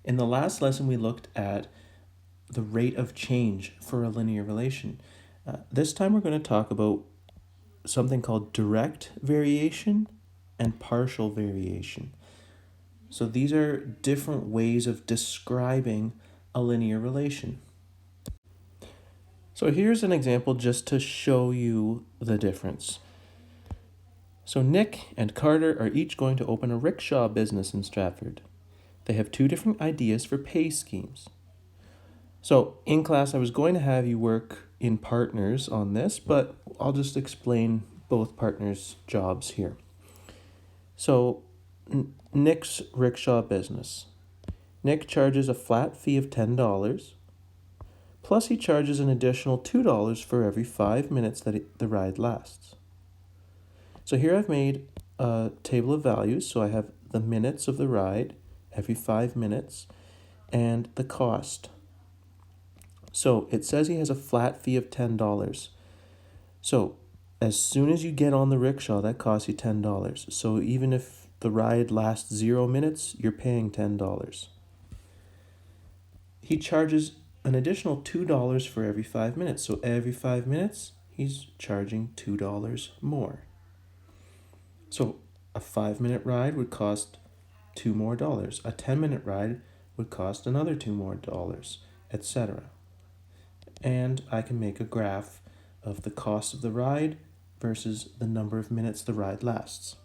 In the last lesson, we looked at the rate of change for a linear relation. This time we're going to talk about something called direct variation and partial variation. So these are different ways of describing a linear relation. So here's an example just to show you the difference. So Nick and Carter are each going to open a rickshaw business in Stratford. They have two different ideas for pay schemes. So in class, I was going to have you work in partners on this, but I'll just explain both partners' jobs here. So Nick's rickshaw business. Nick charges a flat fee of $10, plus he charges an additional $2 for every 5 minutes that the ride lasts. So here I've made a table of values. So I have the minutes of the ride, every 5 minutes, and the cost. So it says he has a flat fee of $10. So as soon as you get on the rickshaw, that costs you $10. So even if the ride lasts 0 minutes, you're paying $10. He charges an additional $2 for every 5 minutes. So every 5 minutes, he's charging $2 more. So a 5-minute ride would cost $2 more. A 10-minute ride would cost another $2 more, etc. And I can make a graph of the cost of the ride versus the number of minutes the ride lasts.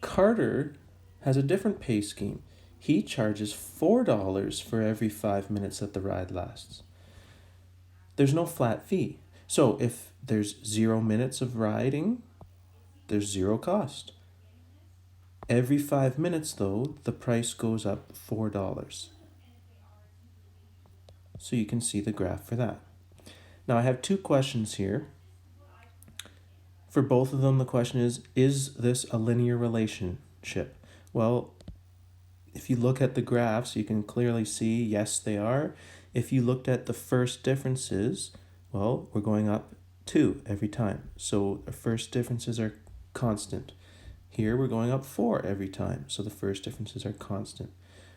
Carter has a different pay scheme. He charges $4 for every 5 minutes that the ride lasts. There's no flat fee. So if there's 0 minutes of riding, there's zero cost. Every 5 minutes, though, the price goes up $4. So you can see the graph for that. Now I have two questions here. For both of them, the question is this a linear relationship? Well, if you look at the graphs, you can clearly see, yes, they are. If you looked at the first differences, well, we're going up 2 every time. So the first differences are constant. Here we're going up 4 every time. So the first differences are constant.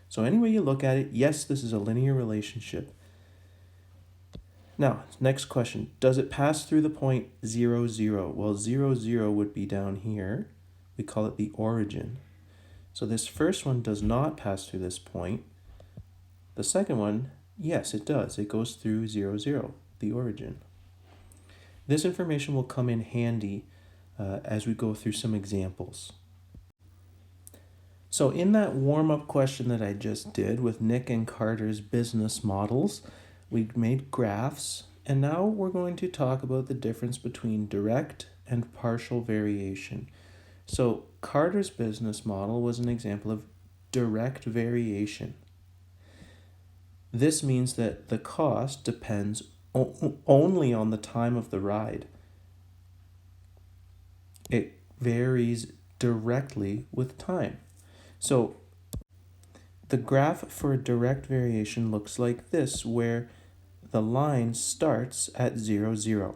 So any way you look at it, yes, this is a linear relationship. Now, next question. Does it pass through the point 0, 0? Well, 0, 0 would be down here. We call it the origin. So this first one does not pass through this point. The second one, yes, it does. It goes through 0, 0, the origin. This information will come in handy as we go through some examples. So in that warm-up question that I just did with Nick and Carter's business models, we made graphs, and now we're going to talk about the difference between direct and partial variation. So Carter's business model was an example of direct variation. This means that the cost depends only on the time of the ride. It varies directly with time. So the graph for direct variation looks like this, where the line starts at 0, 0,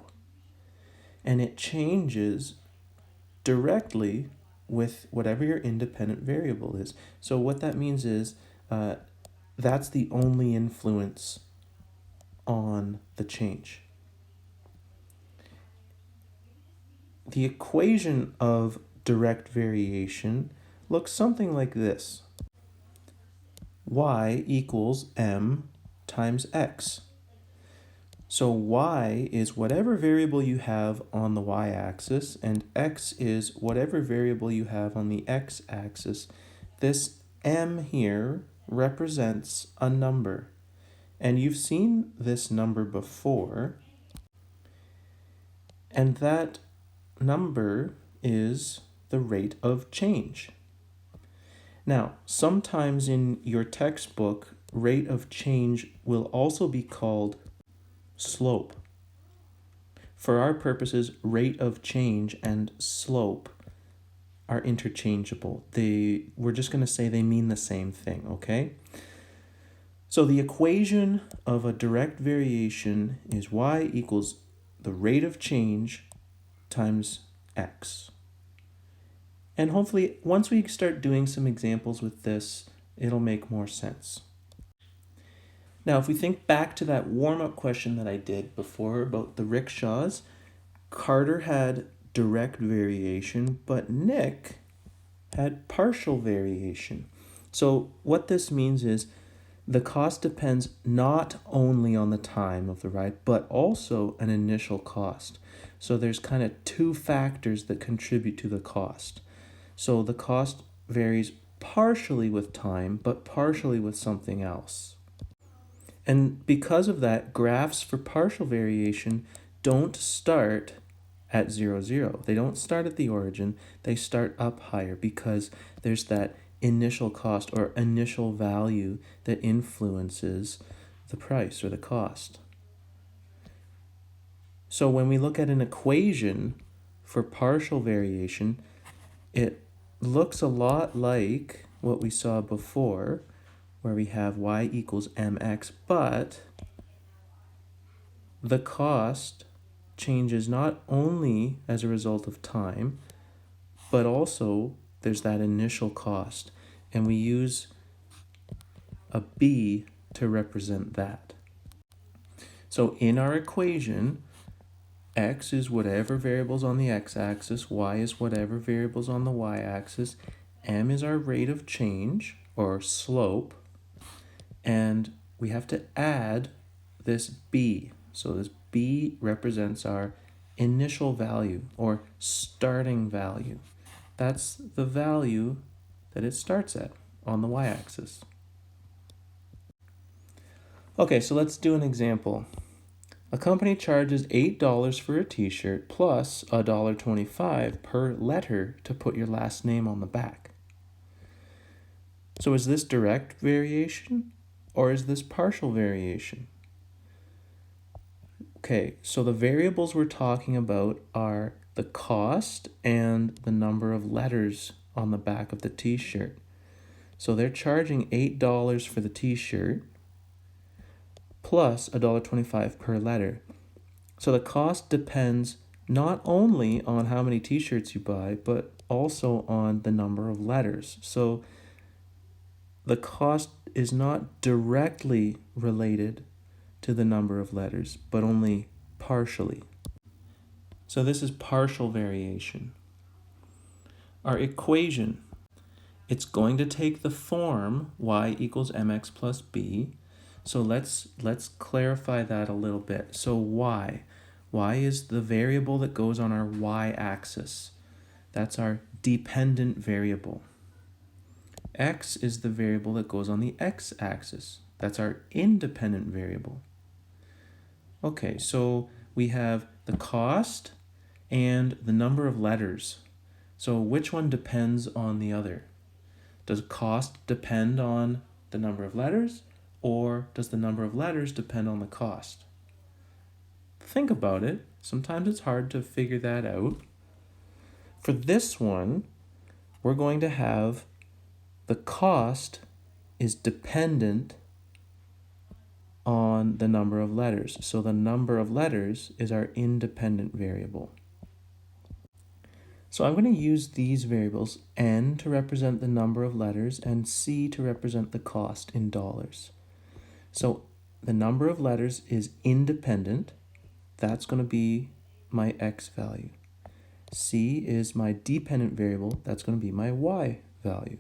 and it changes directly with whatever your independent variable is. So what that means is that's the only influence on the change. The equation of direct variation looks something like this. Y equals m times x. So y is whatever variable you have on the y-axis, and x is whatever variable you have on the x-axis. This m here represents a number, and you've seen this number before, and that number is the rate of change. Now, sometimes in your textbook, rate of change will also be called slope. For our purposes, rate of change and slope are interchangeable. We're just going to say they mean the same thing, okay? So the equation of a direct variation is y equals the rate of change times x. And hopefully, once we start doing some examples with this, it'll make more sense. Now, if we think back to that warm-up question that I did before about the rickshaws, Carter had direct variation, but Nick had partial variation. So what this means is the cost depends not only on the time of the ride, but also an initial cost. So there's kind of two factors that contribute to the cost. So the cost varies partially with time, but partially with something else. And because of that, graphs for partial variation don't start at 0, 0. They don't start at the origin, they start up higher because there's that initial cost or initial value that influences the price or the cost. So when we look at an equation for partial variation, it looks a lot like what we saw before, where we have y equals mx, but the cost changes not only as a result of time, but also there's that initial cost, and we use a b to represent that. So in our equation, x is whatever variables on the x-axis, y is whatever variables on the y-axis, m is our rate of change or slope, and we have to add this b. So this b represents our initial value or starting value. That's the value that it starts at on the y-axis. Okay, so let's do an example. A company charges $8 for a t-shirt plus $1.25 per letter to put your last name on the back. So is this direct variation or is this partial variation? Okay, so the variables we're talking about are the cost and the number of letters on the back of the t-shirt. So they're charging $8 for the t-shirt plus $1.25 per letter. So the cost depends not only on how many t-shirts you buy, but also on the number of letters. So the cost is not directly related to the number of letters, but only partially. So this is partial variation. Our equation, it's going to take the form y equals mx plus b. So let's clarify that a little bit. So y is the variable that goes on our y-axis. That's our dependent variable. X is the variable that goes on the x-axis. That's our independent variable. Okay, so we have the cost and the number of letters. So which one depends on the other? Does cost depend on the number of letters, or does the number of letters depend on the cost? Think about it. Sometimes it's hard to figure that out. For this one, we're going to have the cost is dependent on the number of letters. So the number of letters is our independent variable. So I'm going to use these variables, n to represent the number of letters and c to represent the cost in dollars. So the number of letters is independent. That's going to be my x value. C is my dependent variable. That's going to be my y value.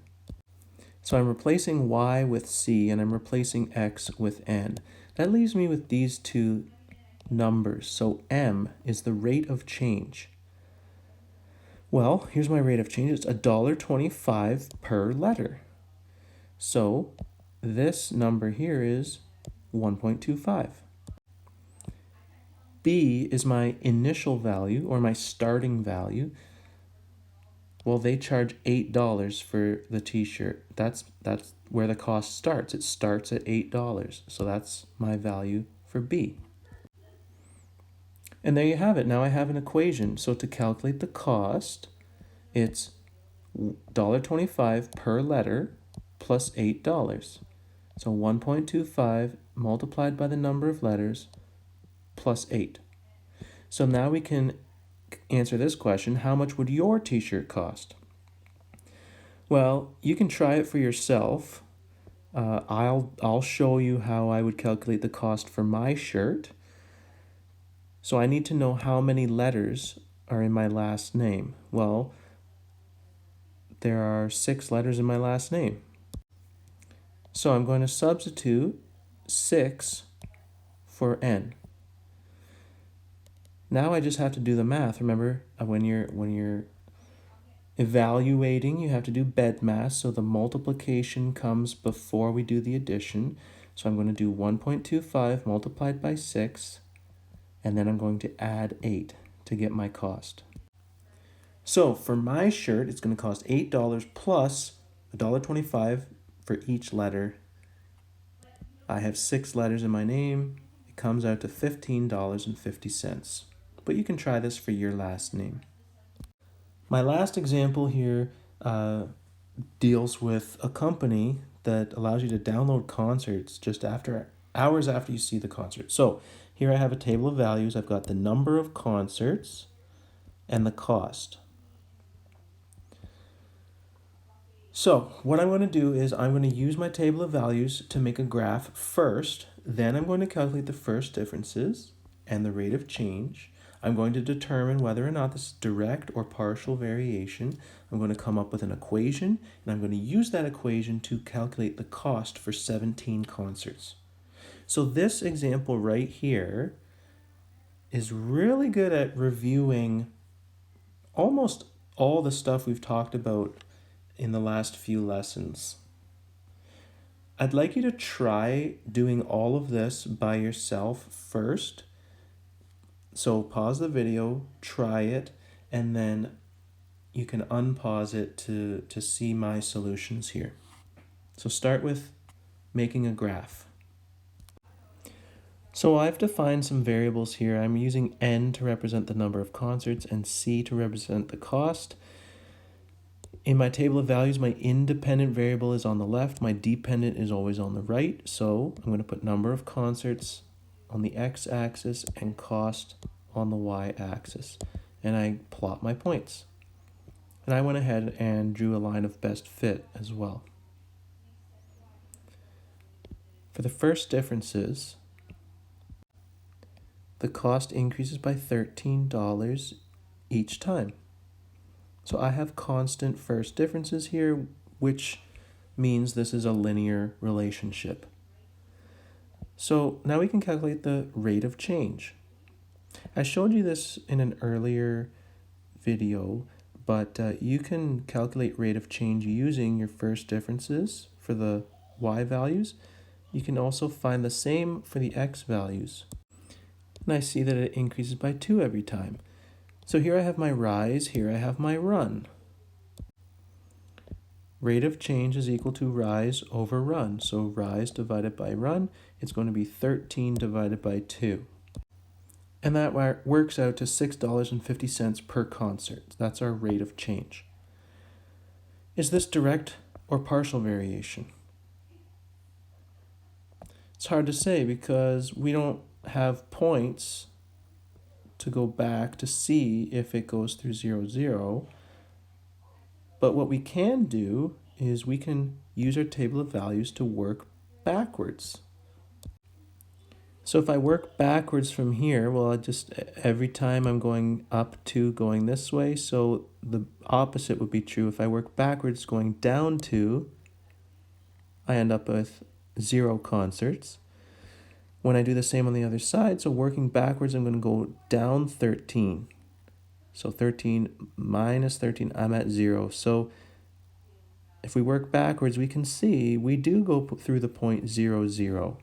So I'm replacing y with c and I'm replacing x with n. That leaves me with these two numbers. So m is the rate of change. Well, here's my rate of change. It's $1.25 per letter. So this number here is 1.25. B is my initial value or my starting value. Well, they charge $8 for the t-shirt. That's where the cost starts. It starts at $8. So that's my value for B. And there you have it. Now I have an equation. So to calculate the cost, it's $1.25 per letter plus $8. So 1.25 multiplied by the number of letters plus 8. So now we can answer this question: how much would your t-shirt cost? Well, you can try it for yourself. I'll show you how I would calculate the cost for my shirt. So I need to know how many letters are in my last name. Well, there are 6 letters in my last name. So I'm going to substitute 6 for n. Now I just have to do the math. Remember, when you're evaluating, you have to do BEDMAS, so the multiplication comes before we do the addition. So I'm going to do 1.25 multiplied by 6, and then I'm going to add 8 to get my cost. So for my shirt, it's going to cost $8 plus $1.25 for each letter. I have 6 letters in my name. It comes out to $15.50. But you can try this for your last name. My last example here deals with a company that allows you to download concerts just hours after you see the concert. So here I have a table of values. I've got the number of concerts and the cost. So what I'm going to do is I'm going to use my table of values to make a graph first. Then I'm going to calculate the first differences and the rate of change. I'm going to determine whether or not this is direct or partial variation. I'm going to come up with an equation, and I'm going to use that equation to calculate the cost for 17 concerts. So this example right here is really good at reviewing almost all the stuff we've talked about in the last few lessons. I'd like you to try doing all of this by yourself first. So pause the video, try it, and then you can unpause it to see my solutions here. So start with making a graph. So I've defined some variables here. I'm using n to represent the number of concerts and c to represent the cost. In my table of values, my independent variable is on the left, my dependent is always on the right. So I'm going to put number of concerts on the x-axis and cost on the y-axis. And I plot my points. And I went ahead and drew a line of best fit as well. For the first differences, the cost increases by $13 each time. So I have constant first differences here, which means this is a linear relationship. So now we can calculate the rate of change. I showed you this in an earlier video, but you can calculate rate of change using your first differences for the y values. You can also find the same for the x values. And I see that it increases by 2 every time. So here I have my rise, here I have my run. Rate of change is equal to rise over run. So rise divided by run, it's going to be 13 divided by 2. And that works out to $6.50 per concert. That's our rate of change. Is this direct or partial variation? It's hard to say because we don't have points to go back to see if it goes through 0, 0. But what we can do is we can use our table of values to work backwards. So if I work backwards from here, well, every time I'm going up 2 going this way, so the opposite would be true. If I work backwards going down 2, I end up with 0 concerts. When I do the same on the other side, so working backwards, I'm going to go down 13. So 13 minus 13, I'm at 0. So if we work backwards, we can see we do go through the point 0, 0.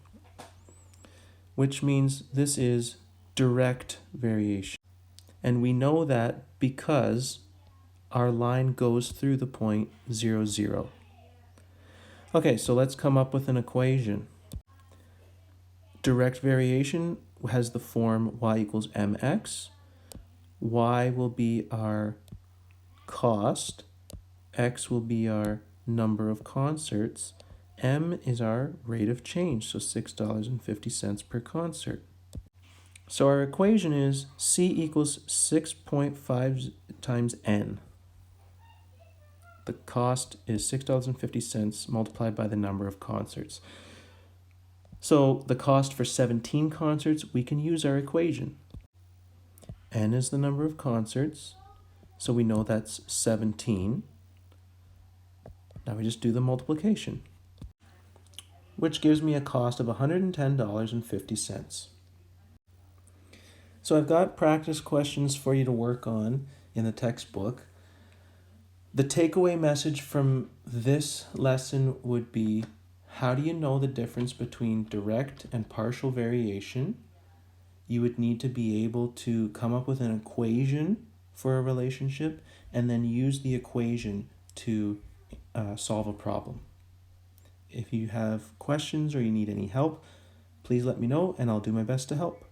Which means this is direct variation. And we know that because our line goes through the point 0, 0. Okay, so let's come up with an equation. Direct variation has the form y equals mx. Y will be our cost. X will be our number of concerts. M is our rate of change, so $6.50 per concert. So our equation is C equals 6.5 times N. The cost is $6.50 multiplied by the number of concerts. So the cost for 17 concerts, we can use our equation. N is the number of concerts, so we know that's 17. Now we just do the multiplication, which gives me a cost of $110.50. So I've got practice questions for you to work on in the textbook. The takeaway message from this lesson would be, how do you know the difference between direct and partial variation? You would need to be able to come up with an equation for a relationship and then use the equation to solve a problem. If you have questions or you need any help, please let me know and I'll do my best to help.